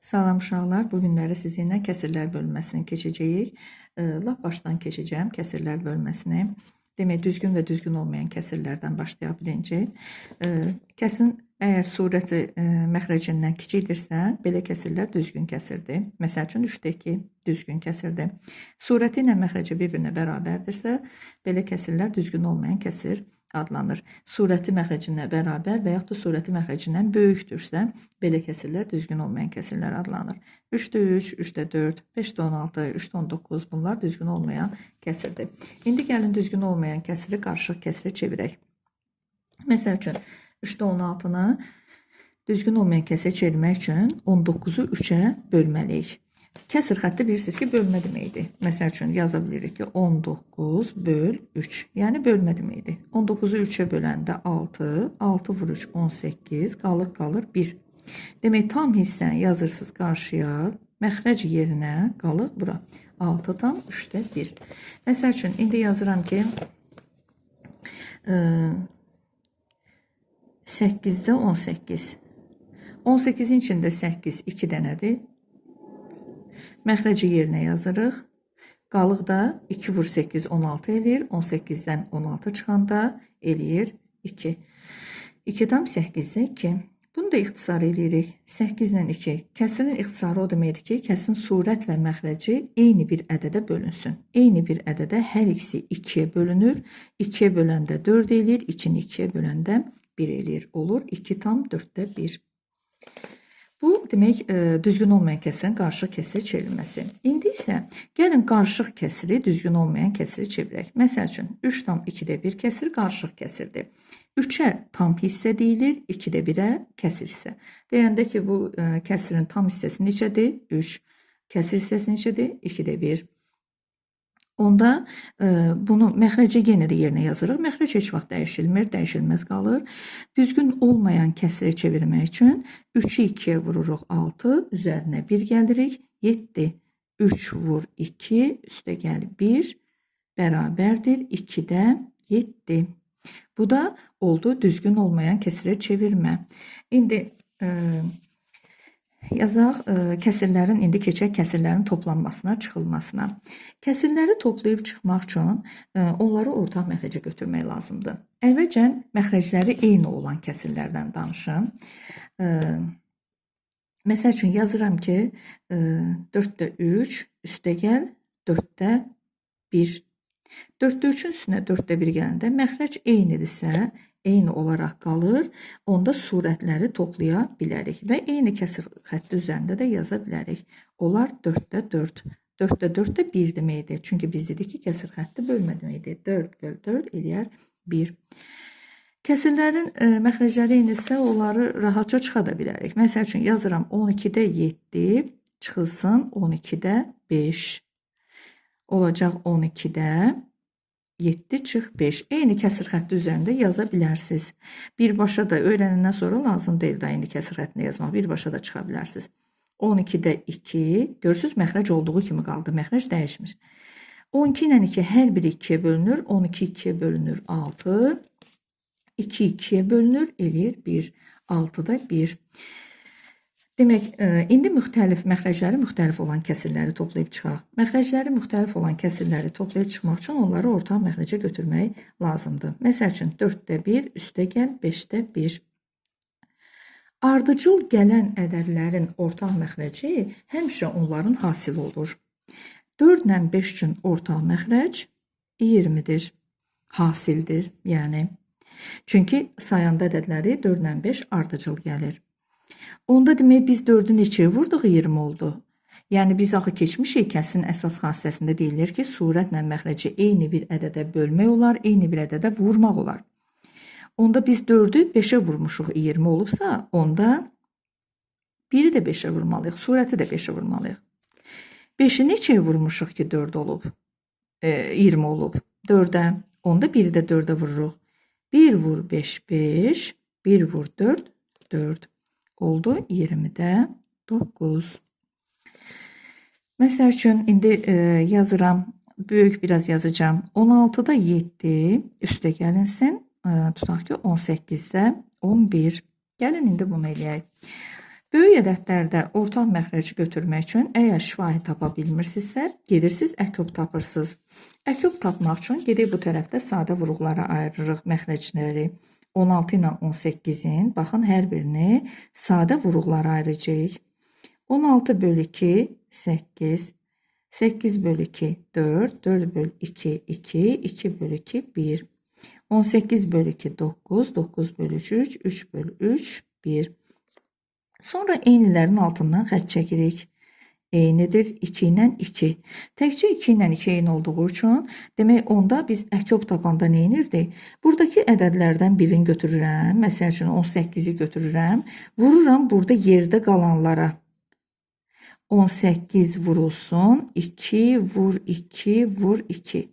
Salam uşaqlar, bu günləri sizinlə kəsirlər bölməsini keçəcəyik. Lap başdan keçəcəm kəsirlər bölməsini. Demək, düzgün və düzgün olmayan kəsirlərdən başlaya biləcəyik. Kəsin əgər surəti məxrəcindən kiçikdirsə, belə kəsirlər düzgün kəsirdir. Məsəl üçün 3-2 düzgün kəsirdir. Surəti ilə məxrəci bir-birinə bərabərdirsə, belə kəsirlər düzgün olmayan kəsir adlanır. Surəti məxrəcindən bərabər və yaxud da surəti məxrəcindən böyükdürsə, belə kəsirlər düzgün olmayan kəsirlər adlanır. 3-də 3, 3-də 4, 5-də 16, 3-də 19 bunlar düzgün olmayan kəsirdir. İndi gəlin düzgün olmayan kəsiri qarışıq kəsirə çevirək. Məsəl üçün 3-də 16-nı düzgün olmayan kəsirə çevirmək üçün 19-u 3-ə bölməliyik. Kəsir xətti bilirsiniz ki, bölmə deməkdir. Məsəl üçün yaza bilirik ki, 19 böl 3. Yəni bölmə deməkdir. 19-u 3-ə böləndə 6, 6 vur 3, 18, qalır 1. Demək, tam hissəni yazırsınız qarşıya, məxrəc yerinə qalır bura. 6-dan 3-də 1. Məsəl üçün, indi yazıram ki, 8-də 18. 18-in içində 8 2 dənədir. Məxrəci yerinə yazırıq. Qalıq da 2 vur 8, 16 eləyir. 18-dən 16 çıxanda eləyir 2. 2-dan 8-də 2. Bunu da ixtisar eləyirik. 8-dən 2. Kəsirin ixtisarı o deməkdir ki, kəsin surət və məxrəci eyni bir ədədə bölünsün. Eyni bir ədədə hər ikisi 2-yə bölünür. 2-yə böləndə 4 eləyir. 2-ni 2-yə böləndə 1 eləyir. Olur 2 tam 4-də 1. Bu, demək, düzgün olmayan kəsirin qarışıq kəsirə çevrilməsi. İndi isə gəlin qarışıq kəsiri düzgün olmayan kəsiri çevirək. Məsəl üçün, 3 tam 2-də 1 kəsir qarışıq kəsirdir. 3-ə tam hissə deyilir, 2-də 1-ə kəsir hissə. Deyəndə ki, bu kəsirin tam hissəsi neçədir? 3. Kəsir hissəsi neçədir? 2-də 1. Onda bunu məxrəcə yenə də yerinə yazırıq. Məxrəc heç vaxt dəyişilmir, dəyişilməz qalır. Düzgün olmayan kəsirə çevirmək üçün 3-ü 2-yə vururuq 6, üzərinə 1 gəlirik, 7. 3 vur 2, üstə gəl 1, bərabərdir 2-də 7. Bu da oldu düzgün olmayan kəsirə çevirmə. İndi yazaq kəsirlərin, indi keçək kəsirlərin toplanmasına, çıxılmasına. Kəsirləri toplayıb çıxmaq üçün onları ortaq məxrəcə götürmək lazımdır. Əvvəlcən məxrəcləri eyni olan kəsirlərdən danışım. Məsəl üçün yazıram ki, 4-də 3, üstə gəl 4-də 1. 4-də 3-ün üstünə 4-də 1 gələndə məxrəc eynidirsə, eyni olaraq qalır, onda surətləri toplaya bilərik və eyni kəsir xətti üzərində də yaza bilərik. Onlar 4-də 4. 4-də 4 də 1 deməkdir. Çünki biz dedik ki, kəsir xətti bölmə deməkdir. 4 böl 4 eləyər 1. Kəsirlərin məxrəcləri eynidirsə, onları rahatca çıxa da bilərik. Məsəl üçün, yazıram 12-də 7 çıxılsın 12-də 5. Olacaq 12-də 7 çıx 5. Eyni kəsir xətti üzərində yaza bilərsiniz. Birbaşa da öyrənəndən sonra lazım deyil də eyni kəsir xəttini yazmaq. Birbaşa da çıxa bilərsiniz. 12-də 2. Görürsünüz, məxrəc olduğu kimi qaldı. Məxrəc dəyişmir. 12 ilə 2 hər biri 2-yə bölünür. 12 2-yə bölünür 6. 2 2-yə bölünür, eləyir 1. 6-da 1. Demək, indi məxrəcləri müxtəlif olan kəsirləri toplayıb çıxaq. Məxrəcləri müxtəlif olan kəsirləri toplayıb çıxmaq üçün onları ortaq məxrəcə götürmək lazımdır. Məsəl üçün, 4-də 1, üstə gəl 5-də 1. Ardıcıl gələn ədədlərin ortaq məxrəci həmişə onların hasili olur. 4 ilə 5 üçün ortaq məxrəc 20-dir, hasildir, yəni. Çünki sayanda ədədləri 4 ilə 5 ardıcıl gəlir. Onda demək, biz 4-ü neçəyə vurduq, 20 oldu. Yəni, biz axı keçmişik, kəsin əsas xassəsində deyilir ki, surətlə məxrəci eyni bir ədədə bölmək olar, eyni bir ədədə vurmaq olar. Onda biz 4-ü 5-ə vurmuşuq, 20 olubsa, onda 1-i də 5-ə vurmalıyıq, surəti də 5-ə vurmalıyıq. 5-i neçəyə vurmuşuq ki, 4 olub, 20 olub? 4-ə, onda 1-i də 4-ə vururuq. 1 vur 5, 5, 1 vur 4, 4. Oldu 20-də 9. Məsəl üçün, indi yazıram, böyük biraz yazacağım. 16-da 7, üstə gəlinsin, tutaq ki, 18-də 11. Gəlin indi bunu eləyək. Böyük ədədlərdə ortaq məxrəci götürmək üçün əgər şifahi tapa bilmirsinizsə, gedirsiniz əkub tapırsınız. Əkub tapmaq üçün gedib bu tərəfdə sadə vuruqlara ayırırıq məxrəcləri. 16 ilə 18-in, baxın, hər birini sadə vuruqlara ayıracağıq. 16 bölü 2, 8, 8 bölü 2, 4, 4 bölü 2, 2, 2 bölü 2, 1. 18 bölü 2, 9, 9 bölü 3, 3 bölü 3, 1. Sonra eynilərin altından xətt çəkirik. Eynidir 2 ilə 2. Təkcə 2 ilə 2 eyni olduğu üçün, demək onda biz əkub tapanda nə edirdik? Buradakı ədədlərdən birini götürürəm, məsəl üçün 18-i götürürəm, vururam burada yerdə qalanlara. 18 vurulsun, 2 vur 2 vur 2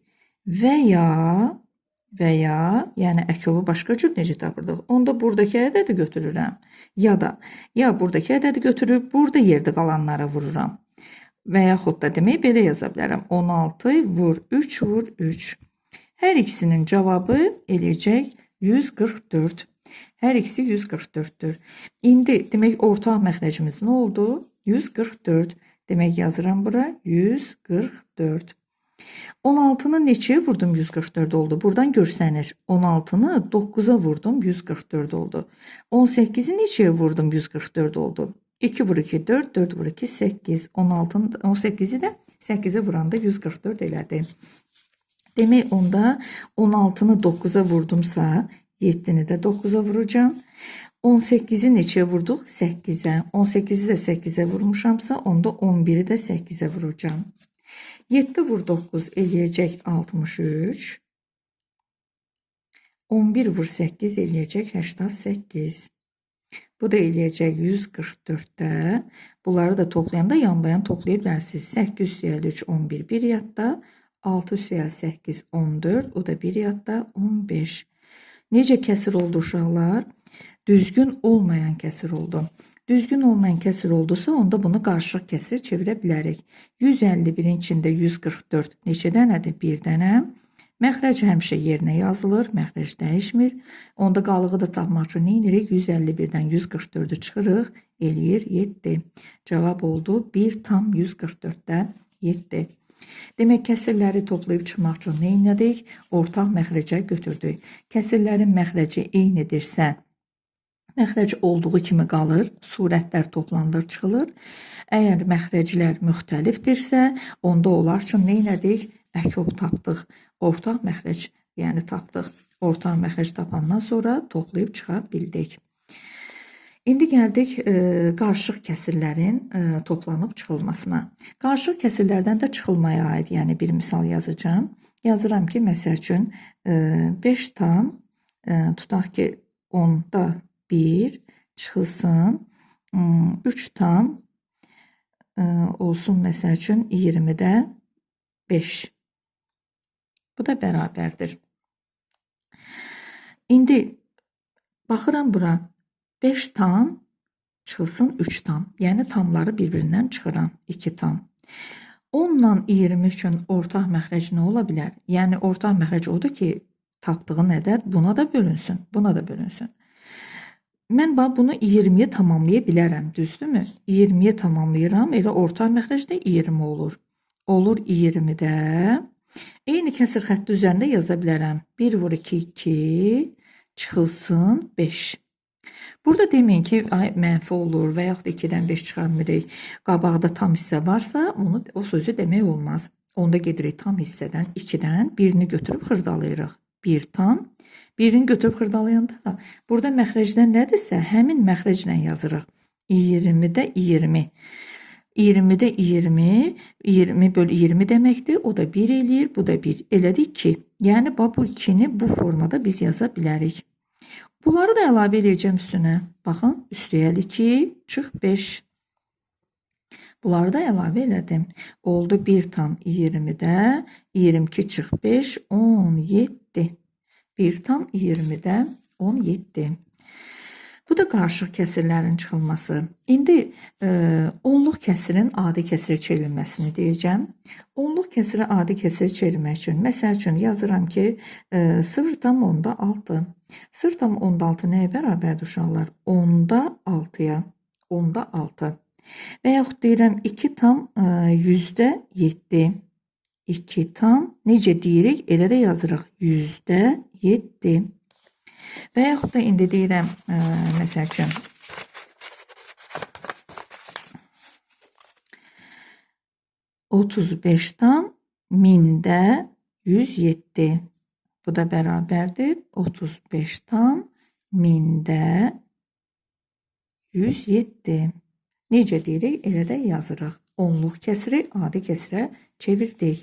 və ya, yəni əkubu başqa cür necə tapırdıq? Onda buradakı ədədi götürürəm. Ya buradakı ədədi götürüb, burada yerdə qalanlara vururam. Və yaxud da demək, belə yaza bilərəm. 16 vur 3 vur 3. Hər ikisinin cavabı eləyəcək 144. Hər ikisi 144'dür. İndi demək, ortaq məxrəcimiz nə oldu? 144. Demək, yazıram bura 144. 16'nı neçəyə vurdum 144 oldu. Buradan görsənir. 16'nı 9'a vurdum 144 oldu. 18'i neçəyə vurdum 144 oldu. 2 vur 2 4, 4 vur 2 8. 18'i də 8'e vuranda 144 elədi. Demək onda 16'nı 9'a vurdumsa 7'ni də 9'a vuracağım. 18'i neçəyə vurduq? 8'e. 18'i də 8'e vurmuşamsa onda 11'i də 8'e vuracağım. 7 vur 9 eləyəcək 63. 11 vur 8 eləyəcək 88. Bu da eləyəcək 144'də. Bunları da toplayanda yanbayan toplaya bilərsiniz. 8 üstəgəl 3 11 bir yadda. 6 üstəgəl 8 14. O da bir yadda 15. Necə kəsir oldu uşaqlar? Düzgün olmayan kəsir oldu. Düzgün olmayan kəsir oldusa, onda bunu qarışıq kəsir çevirə bilərik. 151'in içində 144 neçə dənədir? Bir dənə. Məxrəc həmişə yerinə yazılır, məxrəc dəyişmir. Onda qalığı da tapmaq üçün nə edirik? 151'dən 144'ü çıxırıq, eləyir 7. Cavab oldu 1 tam 144'də 7. Demək, kəsirləri toplayıb çıxmaq üçün nə edirik? Ortaq məxrəcə götürdük. Kəsirlərin məxrəci eynidirsə, məxrəc olduğu kimi qalır, surətlər toplanılır, çıxılır. Əgər məxrəclər müxtəlifdirsə, onda onlar üçün nə edirik? Əkub tapdıq. Ortaq məxrəc, yəni tapdıq. Ortaq məxrəc tapandan sonra toplayıb çıxa bildik. İndi gəldik qarışıq kəsirlərin toplanıb çıxılmasına. Qarışıq kəsirlərdən də çıxılmaya aid, yəni bir misal yazacağım. Yazıram ki, məsəl üçün 5 tam, tutaq ki 10'da 1 çıxılsın, 3 tam olsun məsəl üçün 20'də 5. Bu da bərabərdir. İndi baxıram bura 5 tam çıxılsın 3 tam. Yəni tamları bir-birindən çıxıram 2 tam. 10 ilə 20 üçün ortaq məxrəc nə ola bilər? Yəni ortaq məxrəc odur ki, tapdığın ədəd buna da bölünsün, buna da bölünsün. Mən bunu 20'ye tamamlaya bilərəm, düzdürmü? 20'ye tamamlayıram, elə ortaq məxrəc də 20 olur. Olur 20'də. Eyni kəsir xətti üzərində yaza bilərəm. 1 vur 2 2 çıxılsın 5. Burada deməyin ki, mənfi olur və yaxud 2'dən 5 çıxarmırıq. Qabaqda tam hissə varsa, o sözü demək olmaz. Onda gedirik tam hissədən 2'dən birini götürüb xırdalayırıq. 1 tam. Birini götürüb xırdalayanda burada məxrəcdən nədirsə, həmin məxrəclə yazırıq. 20'də 20. 20'də 20, 20 bölü 20 deməkdir. O da 1 eləyir, bu da 1. Elədi 2. Yəni, bu 2'ni bu formada biz yaza bilərik. Bunları da əlavə edəcəm üstünə. Baxın, üstəgəl 2, çıx 5. Bunları da əlavə elədim. Oldu 1 tam 20'də, 22 çıx 5, 17. 1 tam 20'də 17. Bu da qarışıq kəsirlərin çıxılması. İndi onluq kəsirin adi kəsir çevrilməsini deyəcəm. Onluq kəsiri adi kəsir çevirmək üçün, məsəl üçün yazıram ki, 0,6. 0,6 nəyə bərabərdir uşaqlar? 10'da 6'ya. onda 6. Və yaxud deyirəm 2 tam %7. 2 tam necə deyirik? Elə də yazırıq. %7. Və yaxud da indi deyirəm, məsəl üçün 35 tam mində 107. Bu da bərabərdir. 35 tam mində 107. Necə deyirik? Elə də yazırıq. Onluq kəsiri adi kəsirə çevirdik.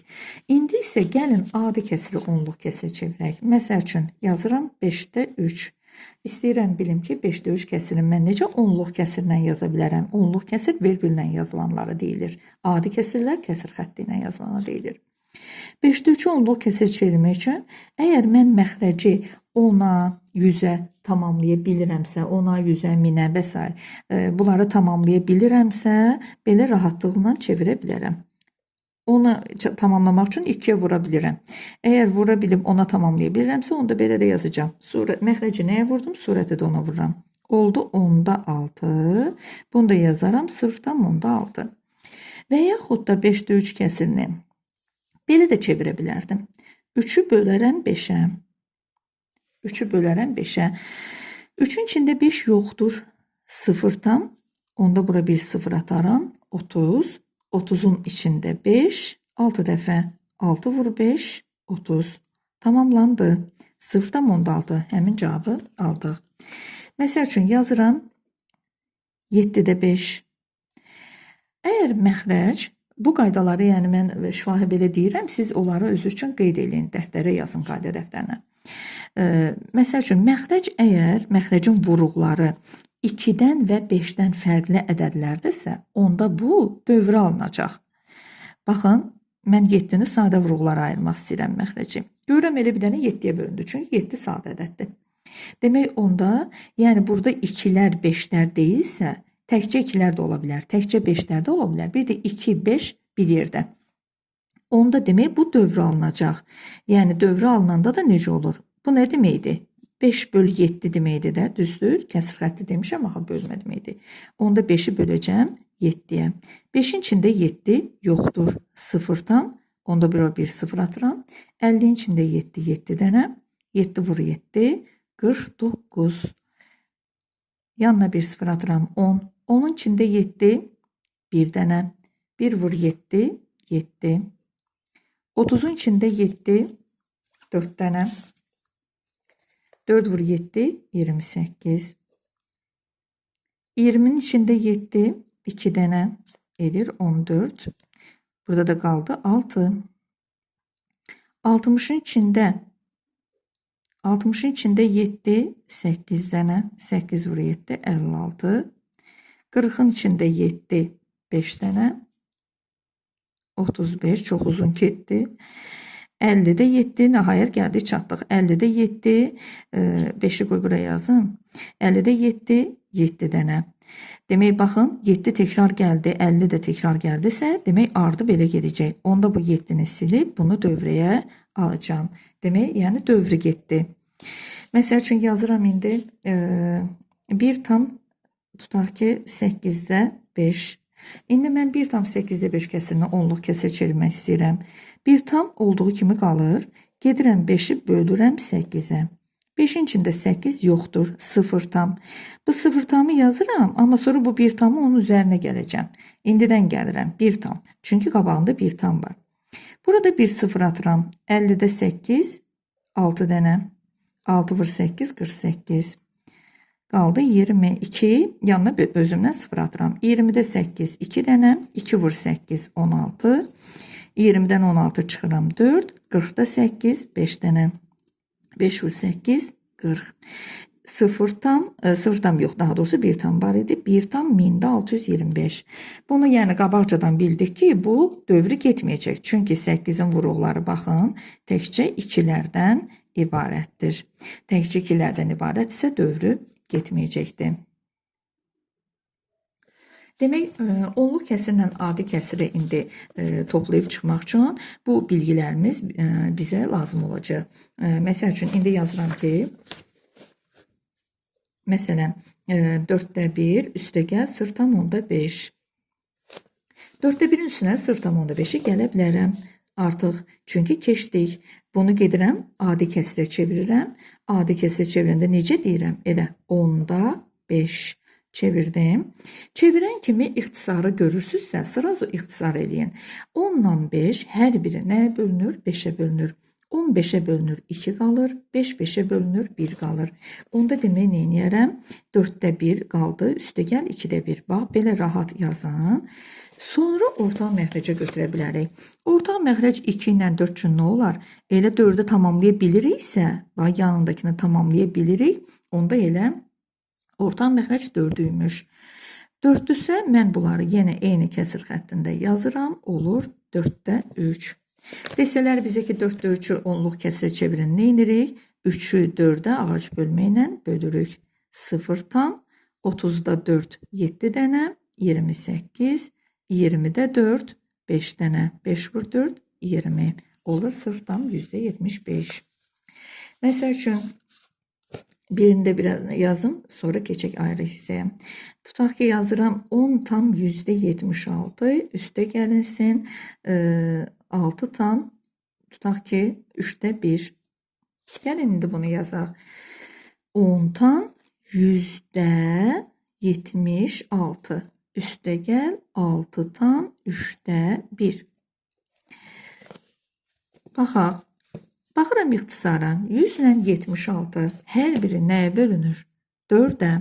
İndi isə gəlin adi kəsiri onluq kəsirə çevirək. Məsəl üçün yazıram 5-də 3. İstəyirəm bilim ki, 5-də 3 kəsirini mən necə onluq kəsirlə yaza bilərəm? Onluq kəsir vergüllə yazılanlara deyilir. Adi kəsirlər kəsir xətti ilə yazılana deyilir. 5-də 3-ü onluq kəsir çevirmək üçün əgər mən məxrəci 10-a, 100-ə tamamlaya bilirəmsə, 10-a, 100-ə, 1000-ə və s. Bunları tamamlaya bilirəmsə, belə rahatlıqla çevirə bilərəm. 10-a tamamlamaq üçün 2-yə vura bilirəm. Əgər vura bilib 10-a tamamlaya bilirəmsə, onda belə də yazacağım. Məxrəci nəyə vurdum? Surəti də ona vururam. Oldu 10-da 6. Bunu da yazaram 0,6. Və yaxud da 5-də 3 kəsirini belə də çevirə bilərdim. 3-ü bölərəm 5-ə. 3-ü bölərəm 5-ə. 3-ün içində 5 yoxdur. 0 tam. Onda bura bir 0 ataram. 30. 30-un içində 5. 6 dəfə. 6 vur 5. 30. Tamamlandı. 0,6. Həmin cavabı aldıq. Məsəl üçün yazıram. 7-də 5. Əgər məxrəc, bu qaydaları, yəni mən şifahi belə deyirəm, siz onları özü üçün qeyd edin, dəftərə yazın, qayda dəftərinə. Məsəl üçün, məxrəc əgər məxrəcin vuruqları 2-dən və 5-dən fərqli ədədlərdirsə, onda bu dövrə alınacaq. Baxın, mən 7-ni sadə vuruqlara ayırmaq istəyirəm məxrəci. Görürəm elə bir dənə 7-yə bölündü, çünki 7 sadə ədəddir. Demək onda, yəni burada 2-lər, 5-lər deyilsə, təkcə 2-lər də ola bilər, təkcə 5-lər də ola bilər. Bir də 2, 5 bir yerdə. Onda demək bu dövrə alınacaq. Yəni dövrə alınanda da necə olur? Bu nə deməkdir? 5/7 deməkdir də, düzdür? Kəsir xətti demişəm, axı bölmə deməkdir. Onda 5-i böləcəm 7-yə. 5-in içində 7 yoxdur. 0 tam. Onda bir 0 atıram. 50-in içində 7, 7 dənə. 7 vur 7, 49. Yanına bir 0 atıram 10. 10-un içində 7, 1 dənə. 1 vur 7, 7. 30-un içində 7, 4 dənə. 4 vur 7, 28. 20-nin içində 7, 2 dənə edir 14. Burada da qaldı 6. 60-ın içində 7, 8 dənə. 8 vur 7, 56. 40-ın içində 7, 5 dənə. 35, çox uzun getdi. 50-də 7, nəhayət gəldik, çatdıq. 50-də 7, 5-i qoy buraya yazım. 50-də 7, 7 dənə. Demək, baxın, 7 təkrar gəldi, 50 də təkrar gəldisə, demək, ardı belə gedəcək. Onda bu 7-ni silib, bunu dövrəyə alacağım. Demək, yəni dövrü getdi. Məsəl üçün yazıram indi, 1 tam, tutaq ki, 8-də 5. İndi mən 1 tam 8-də 5 kəsirini onluq kəsir çevirmək istəyirəm. 1 tam olduğu kimi qalır. Gedirəm 5-i bölürəm 8-ə. 5-in içində 8 yoxdur. 0 tam. Bu 0 tamı yazıram, amma sonra bu 1 tamı onun üzərinə gələcəm. İndidən gəlirəm 1 tam. Çünki qabağında 1 tam var. Burada bir 0 atıram. 50-də 8, 6 dənə. 6 vur 8, 48. Qaldı 22. Yanına özümdən 0 atıram. 20-də 8, 2 dənə. 2 vur 8, 16. 20-dən 16 çıxıram 4. 40-da 8, 5 dənə. 5 vur 8, 40. 0 tam yox, daha doğrusu 1 tam var idi. 1 tam 1625. Bunu yəni qabaqcadan bildik ki, bu dövrü getməyəcək. Çünki 8-in vuruqları baxın, təkcə 2-lərdən ibarətdir. Təkcə 2-lərdən ibarətsə dövrü getməyəcəkdir. Demək, onluq kəsirlə adi kəsiri indi toplayıb çıxmaq üçün bu bilgilərimiz bizə lazım olacaq. Məsəl üçün, indi yazıram ki, Məsələn, 4də 1 üstəgəl 0,5. 4də 1-in üstünə 0,5-i gələ bilərəm artıq. Çünki keçdik. Bunu gedirəm, adi kəsrə çevirirəm. Adi kəsrə çevirəndə necə deyirəm? Elə 10-da 5 çevirdim. Çevirən kimi ixtisarı görürsünüzsə, sırazu ixtisar eləyin. 10-la 5 hər biri nəyə bölünür? 5-ə bölünür. 10 5-ə bölünür 2 qalır, 5 5-ə bölünür 1 qalır. Onda demək neyniyərəm? 4də 1 qaldı, üstəgəl 2də 1. Bax, belə rahat yazın. Sonra ortaq məxrəcə götürə bilərik. Ortaq məxrəc 2 ilə 4 üçün nə olar? Elə 4-ü tamamlaya biliriksə, bax, yanındakını tamamlaya bilirik, onda elə ortaq məxrəc 4-üymüş. 4-düsə mən bunları yenə eyni kəsir xəttində yazıram, olur 4də 3. Desələr bizə ki, 4də 3-ü onluq kəsirə çevirin, nə edirik? 3-ü 4-ə ağac bölməklə bölürük. 0 tam, 30-da 4, 7 dənə, 28, 20-də 4, 5 dənə, 5 vur 4, 20. Olur 0 tam %75. Məsəl üçün, birində biraz yazım, sonra keçək ayrı hissəyə. Tutaq ki, yazıram 10 tam %76, üstə gəlinsin 6 tam, tutaq ki, 3də 1. Gəlin, indi bunu yazaq. 10 tam %76, üstə gəl 6 tam 3də 1. Baxaq. Baxıram ixtisara. 100 ilə 76 hər biri nəyə bölünür? 4-ə.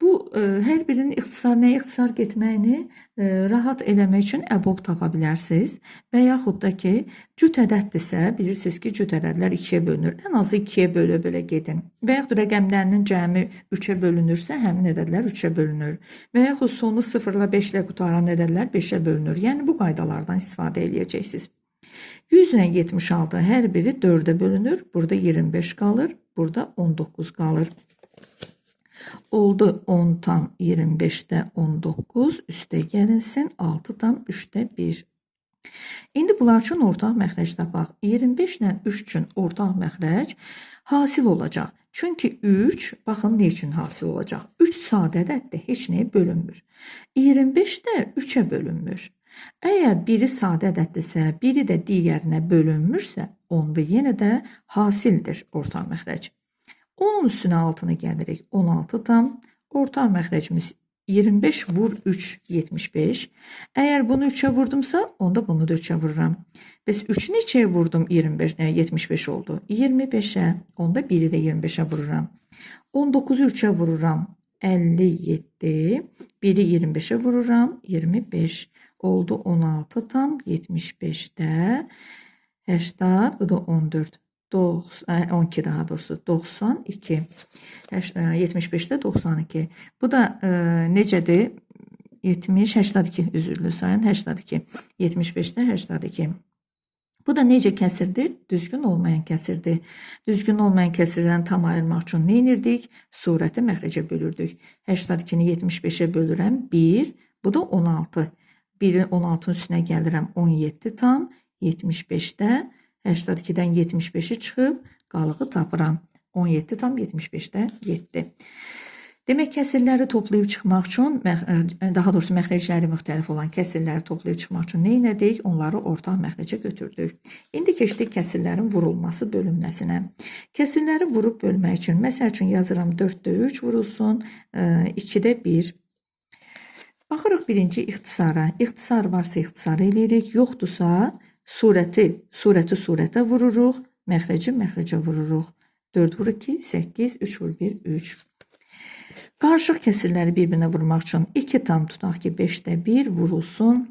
Bu, hər birinin ixtisar nəyə ixtisar getməyini rahat eləmək üçün əbob tapa bilərsiniz. Və yaxud da ki, cüt ədəddirsə, bilirsiniz ki, cüt ədədlər 2-yə bölünür. Ən azı 2-yə bölə-bölə gedin. Və yaxud rəqəmlərinin cəmi 3-ə bölünürsə, həmin ədədlər 3-ə bölünür. Və yaxud sonu 0 ilə 5 ilə qutaran ədədlər 5-ə bölünür. Yəni, bu qaydalardan istifadə edəcəksiniz. 100 ilə 76 hər biri 4-ə bölünür. Burada 25 qalır, burada 19 qalır. Oldu 10 tam 25-də 19, üstə gəlinsin 6 tam 3də 1. İndi bunlar üçün ortaq məxrəc tapaq. 25 ilə 3 üçün ortaq məxrəc hasil olacaq. Çünki 3, baxın ne üçün hasil olacaq? 3 sadə ədəddir, heç nəyə bölünmür. 25 də 3-ə bölünmür. Əgər biri sadə ədəddirsə, biri də digərinə bölünmürsə, onda yenə də hasildir ortaq məxrəc. Onun üstünə 6-nı gəlirik. 16 tam. Ortaq məxrəcimiz 25 vur 3, 75. Əgər bunu 3-ə vurdumsa, onda bunu da 3-ə vururam. Bəs 3-ü neçəyə vurdum? 75 oldu. 25-ə. Onda 1-i də 25-ə vururam. 19-u 3-ə vururam. 57. 1-i 25-ə vururam. 25. Oldu 16 tam 75-də. 80. Bu da 14. 12 daha doğrusu 92. 75'də 92. Bu da necədir? 70, 82 üzürlü sayın 82. 75'də 82. Bu da necə kəsirdir? Düzgün olmayan kəsirdir. Düzgün olmayan kəsirdən tam ayırmaq üçün nə edirdik? Surəti məxrəcə bölürdük. 82-ni 75'ə bölürəm 1. Bu da 16. 1'in 16'ın üstünə gəlirəm 17 tam 75'də. 82-dən 75'i çıxıb, qalığı tapıram. 17 tam 75'də 7. Demək, kəsirləri toplayıb çıxmaq üçün, daha doğrusu məxrəcləri müxtəlif olan kəsirləri toplayıb çıxmaq üçün nə etdik? Onları ortaq məxrəcə götürdük. İndi keçdik kəsirlərin vurulması bölünməsinə. Kəsirləri vurub bölmək üçün, məsəl üçün yazıram 4də 3 vurulsun, 2də 1. Baxırıq birinci ixtisara. İxtisar varsa ixtisar eləyirik, yoxdursa, surəti surətə vururuq, məxrəcə vururuq. 4 vur 2, 8, 3 vur 1, 3. Qarışıq kəsirləri bir-birinə vurmaq üçün 2 tam tutaq ki 5də 1 vurulsun.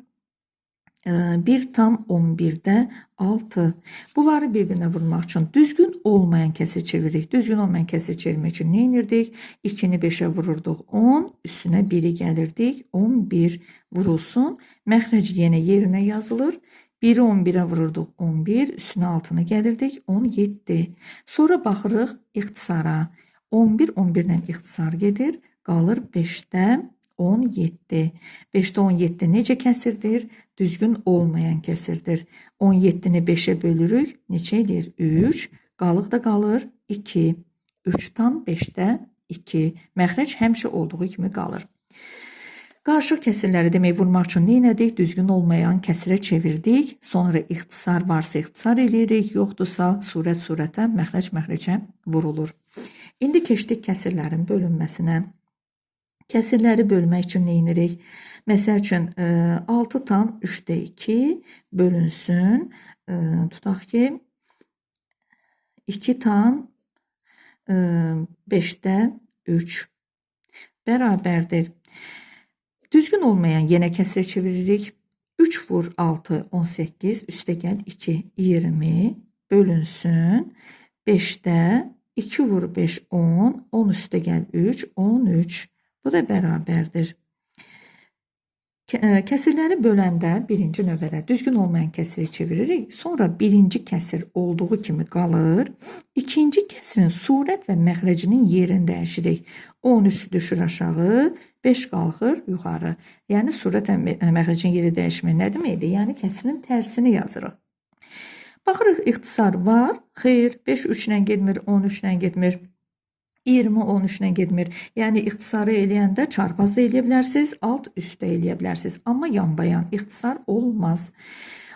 1 tam 11'də 6. Bunları bir-birinə vurmaq üçün düzgün olmayan kəsir çeviririk. Düzgün olmayan kəsir çevirmək üçün nə edirdik? 2-ni 5'ə vururduq 10, üstünə 1'i gəlirdik 11 vurulsun. Məxrəc yenə yerinə yazılır. 1'i 11'ə vururduq 11, üstünə 6'nı gəlirdik 17. Sonra baxırıq ixtisara. 11 11-dən ixtisar gedir, qalır 5'də 17. 5'də 17 necə kəsirdir? Düzgün olmayan kəsirdir. 17-ni 5'ə bölürük, neçə eləyir? 3. Qalıq da qalır 2. 3 tam 5'də 2. Məxrəc həmişə olduğu kimi qalır. Qarışıq kəsirləri demək vurmaq üçün nə etdik? Düzgün olmayan kəsirə çevirdik. Sonra ixtisar varsa ixtisar eləyirik, yoxdursa surətə, məxrəcə vurulur. İndi keçdik kəsirlərin bölünməsinə. Kəsirləri bölmək üçün nə edirik? Məsəl üçün 6 tam 3'də 2 bölünsün. Tutaq ki 2 tam 5'də 3 bərabərdir. Düzgün olmayan yenə kəsirə çeviririk. 3 vur 6 18 üstə gəl 2 20 bölünsün. 5'də 2 vur 5 10 10 üstə gəl 3 13 bu da bərabərdir. Kəsirləri böləndə birinci növbədə düzgün olmayan kəsiri çeviririk. Sonra birinci kəsir olduğu kimi qalır. İkinci kəsirin surət və məxrəcinin yerini dəyişirik. 13 düşür aşağı, 5 qalxır yuxarı. Yəni surət və məxrəcin yeri dəyişmək nə deməkdir? Yəni kəsirin tərsini yazırıq. Baxırıq ixtisar var. Xeyr, 5 3 ilə getmir, 13 ilə getmir. 20 13 ilə getmir. Yəni ixtisarı eləyəndə çarpaz da eləyə bilərsiniz, alt üst də eləyə bilərsiniz. Amma yanbayan ixtisar olmaz.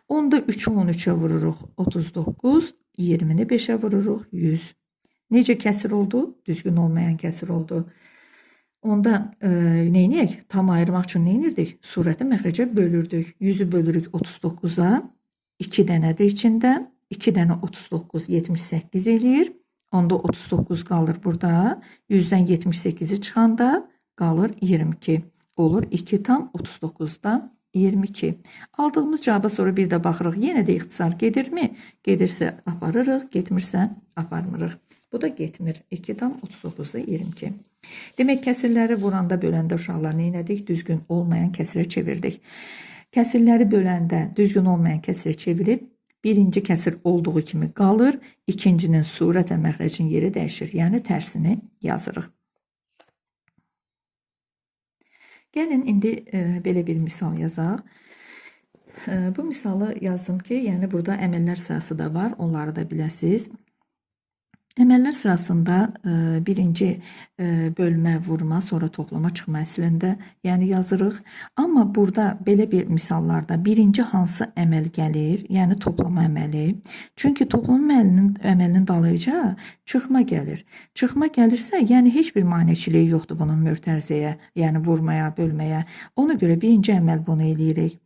Onda 3'ü 13'ə vururuq 39, 20'ni 5'ə vururuq 100. Necə kəsir oldu? Düzgün olmayan kəsir oldu. Onda neyniyək? Tam ayırmaq üçün neynirdik? Surəti məxrəcə bölürdük. 100'ü bölürük 39'a. 2 dənədir içində. 2 dənə 39 78 eləyir. Onda 39 qalır burada. 100'dən 78'i çıxanda qalır 22. Olur 2 tam 39'da 22. Aldığımız cavaba sonra bir də baxırıq. Yenə də ixtisar gedirmi? Gedirsə aparırıq, getmirsə aparmırıq. Bu da getmir. 2 tam 39'da 22. Demək kəsirləri vuranda böləndə uşaqlar nə etdik? Düzgün olmayan kəsirə çevirdik. Kəsirləri böləndə düzgün olmayan kəsirə çevirib birinci kəsir olduğu kimi qalır. İkincinin surət və məxrəcin yeri dəyişir. Yəni tərsini yazırıq. Gəlin indi belə bir misal yazaq. Bu misalı yazdım ki, yəni burada əməllər sırası da var. Onları da biləsiniz. Əməllər sırasında birinci bölmə, vurma, sonra toplama, çıxma əslində yəni yazırıq. Amma burada belə bir misallarda birinci hansı əməl gəlir? Yəni toplama əməli. Çünki toplama əməlinin dalıyca çıxma gəlir. Çıxma gəlirsə, yəni heç bir maneçiliyi yoxdur bunun mötərizəyə, yəni vurmaya, bölməyə. Ona görə birinci əməl bunu eləyirik.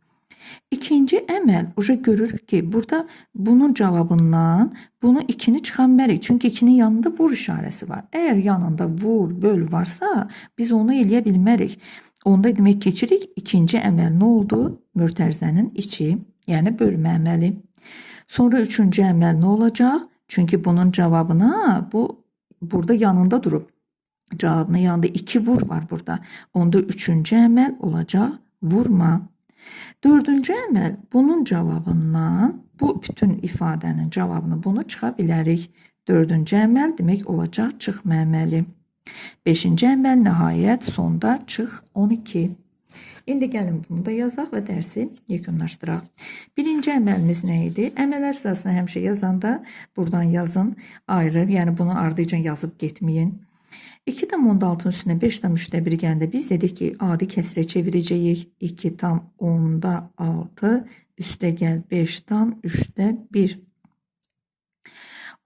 İkinci əməl görürük ki, burada bunun cavabından bunu 2'ni çıxanməliyik. Çünki 2'nin yanında vur işarəsi var. Əgər yanında vur, böl varsa biz onu eləyə bilmərik. Onda demək keçirik. İkinci əməl nə oldu? Mötərizənin içi, yəni bölmə əməli. Sonra üçüncü əməl nə olacaq? Çünki bunun cavabına burada yanında durub. Cavabının yanında 2 vur var burada. Onda üçüncü əməl olacaq vurma. Dördüncü əməl bunun cavabından bu bütün ifadənin cavabını bunu çıxa bilərik. Dördüncü əməl demək olacaq çıxma əməli. Beşinci əməl nəhayət sonda çıx 12. İndi gəlin bunu da yazaq və dərsi yekunlaşdıraq. Birinci əməlimiz nə idi? Əməllər sırasını həmişə yazanda buradan yazın ayrı, yəni bunu ardıca yazıb getməyin. 2 tam 10'da 6'ın üstüne 5 tam 3'də 1 gəndə biz dedik ki, adi kəsirə çevirəcəyik. 2 tam 10'da 6 üstə gəl 5 tam 3'də 1.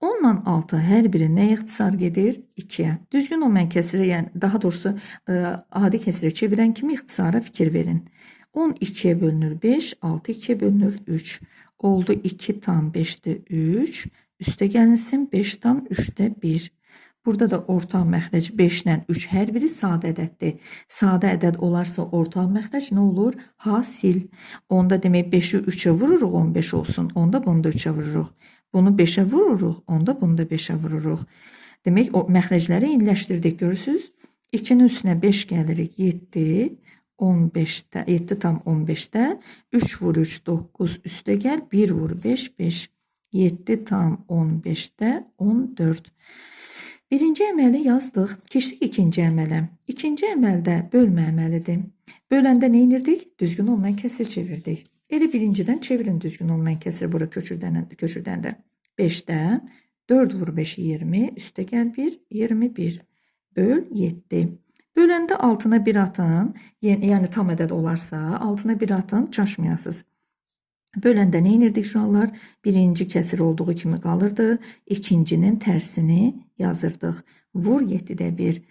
10 ilə 6 hər biri nə ixtisar gedir? 2'yə. Düzgün olmayan kəsirə, yəni daha doğrusu adi kəsirə çevirən kimi ixtisara fikir verin. 10 2'ye bölünür 5, 6 2'ye bölünür 3. Oldu 2 tam 5'də 3, üstə gəlinsin 5 tam 3'də 1. Burada da ortaq məxrəc 5 ilə 3 hər biri sadə ədəddir. Sadə ədəd olarsa ortaq məxrəc nə olur? Hasil. Onda demək 5'i 3'ə vururuq 15 olsun. Onda bunu da 3'ə vururuq. Bunu 5'ə vururuq. Onda bunu da 5'ə vururuq. Demək o məxrəcləri eyniləşdirdik. Görürsünüz? 2'nin üstünə 5 gəlirik 7. 15'də 7 tam 15'də 3 vur 3 9 üstə gəl 1 vur 5 5. 7 tam 15'də 14. Birinci əməli yazdıq. Keçdik ikinci əmələ. İkinci əməldə bölmə əməlidir. Böləndə nə edirdik? Düzgün olmayan kəsir çevirdik. Elə birincidən çevirin düzgün olmayan kəsiri bura köçürdəndə. 5'də 4 vur 5 20 üstə gəl 1 21. böl 7. Böləndə altına 1 atın, yəni tam ədəd olarsa, altına 1 atın, çaşmayasınız. Böləndə nə edirdik uşaqlar? Birinci kəsir olduğu kimi qalırdı. İkincinin tərsini yazırdıq. Vur 7-də 1.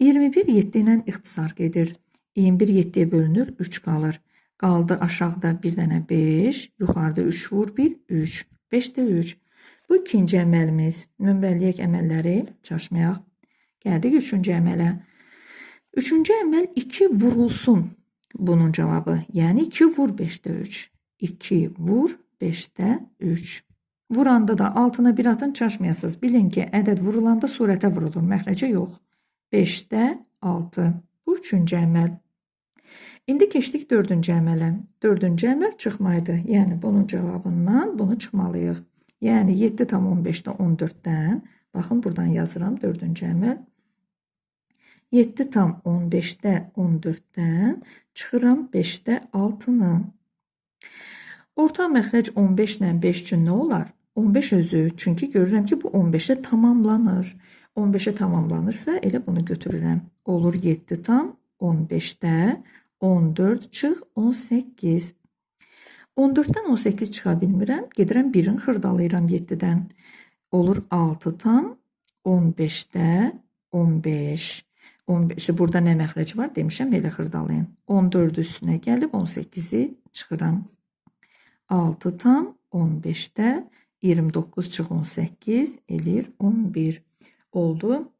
21 7 ilə ixtisar gedir. 21 7-yə bölünür, 3 qalır. Qaldı aşağıda bir dənə 5, yuxarıda 3 vur 1, 3. 5-də 3. Bu ikinci əməlimiz. Nömrələyək əməlləri, çaşmayaq. Gəldik üçüncü əmələ. Üçüncü əməl 2 vurulsun. Bunun cavabı. Yəni 2 vur 5-də 3. 2 vur 5-də 3. Vuranda da altına 1 atın, çaşmayasınız. Bilin ki, ədəd vurulanda surətə vurulur, məxrəcə yox. 5-də 6. Bu üçüncü əməl. İndi keçdik dördüncü əmələ. Dördüncü əməl çıxmaydı. Yəni bunun cavabından bunu çıxmalıyıq. Yəni 7 tam 15-də 14-dən. Baxın, buradan yazıram dördüncü əməl. 7 tam 15-də 14-dən çıxıram 5-də 6-nı. Orta məxrəc 15 ilə 5 üçün nə olar? 15 özü. Çünki görürəm ki, bu 15-ə tamamlanır. 15-ə tamamlanırsa elə bunu götürürəm. Olur 7 tam 15-də 14 çıx 18. 14-dən 18 çıxa bilmirəm. Gedirəm 1-in xırdalayıram 7-dən. Olur 6 tam 15-də 15. 15-i burada nə məxrəc var demişəm, elə xırdalayın. 14 üstünə gəlib 18-i çıxıram. 6 tam 15-də 29 çıx 18 eləyir 11. Oldu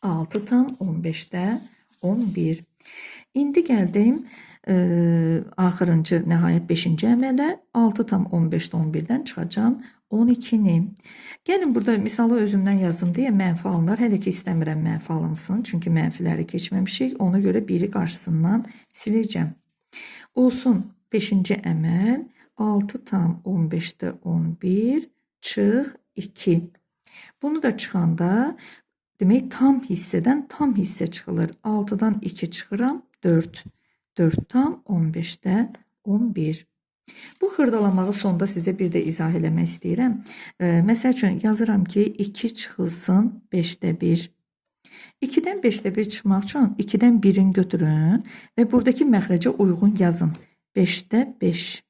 6 tam 15-də 11. İndi gəldim axırıncı nəhayət 5-ci əmələ. 6 tam 15-də 11-dən çıxacam 12-ni. Gəlin burada misalı özümdən yazdım deyə mənfi alınır. Hələ ki istəmirəm mənfi alınsın. Çünki mənfiləri keçməmişik. Ona görə biri qarşısından siləcəm. Olsun 5-ci əməl 6 tam 15-də 11 çıx 2. Bunu da çıxanda demək tam hissədən tam hissə çıxılır. 6-dan 2 çıxıram 4. 4 tam 15-də 11. Bu xırdalamağı sonda sizə bir də izah eləmək istəyirəm. Məsəl üçün yazıram ki, 2 çıxılsın 5-də 1. 2-dən 5-də 1 çıxmaq üçün 2-dən 1-in götürün və buradakı məxrəcə uyğun yazın. 5-də 5.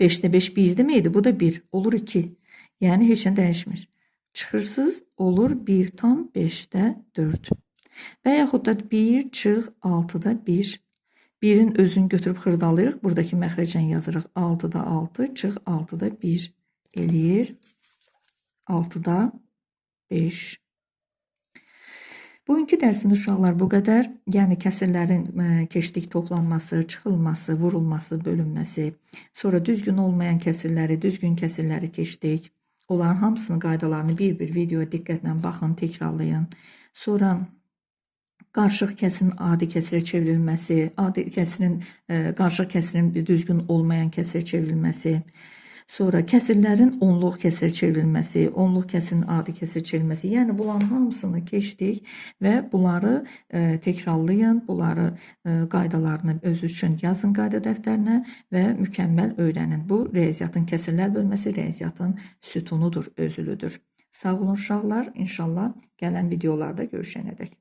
5-də 5 1 deməkdir. Bu da 1. Olur 2. Yəni heç nə dəyişmir. Çıxırsınız, olur 1 tam 5-də 4. Və yaxud da 1 çıx 6-da 1. 1-in özünü götürüb xırdalayırıq. Buradakı məxrəcən yazırıq. 6-da 6 çıx 6-da 1 eləyir. 6-da 5. Bugünkü dərsimiz uşaqlar bu qədər. Yəni kəsirlərin keçdik toplanması, çıxılması, vurulması, bölünməsi. Sonra düzgün olmayan kəsirləri, düzgün kəsirləri keçdik. Onların hamısının qaydalarını bir-bir videoya diqqətlə baxın, təkrarlayın. Sonra qarışıq kəsirin adi kəsirə çevrilməsi, adi kəsirin, qarışıq kəsirin düzgün olmayan kəsirə çevrilməsi, sonra kəsirlərin onluq kəsirə çevrilməsi, onluq kəsirin adi kəsirə çevrilməsi. Yəni bunların hamısını keçdik və bunları təkrarlayın, bunları qaydalarını öz üçün yazın qayda dəftərinə və mükəmməl öyrənin. Bu riyaziyyatın kəsirlər bölməsi riyaziyyatın sütunudur, özülüdür. Sağ olun uşaqlar, inşallah gələn videolarda görüşənədək.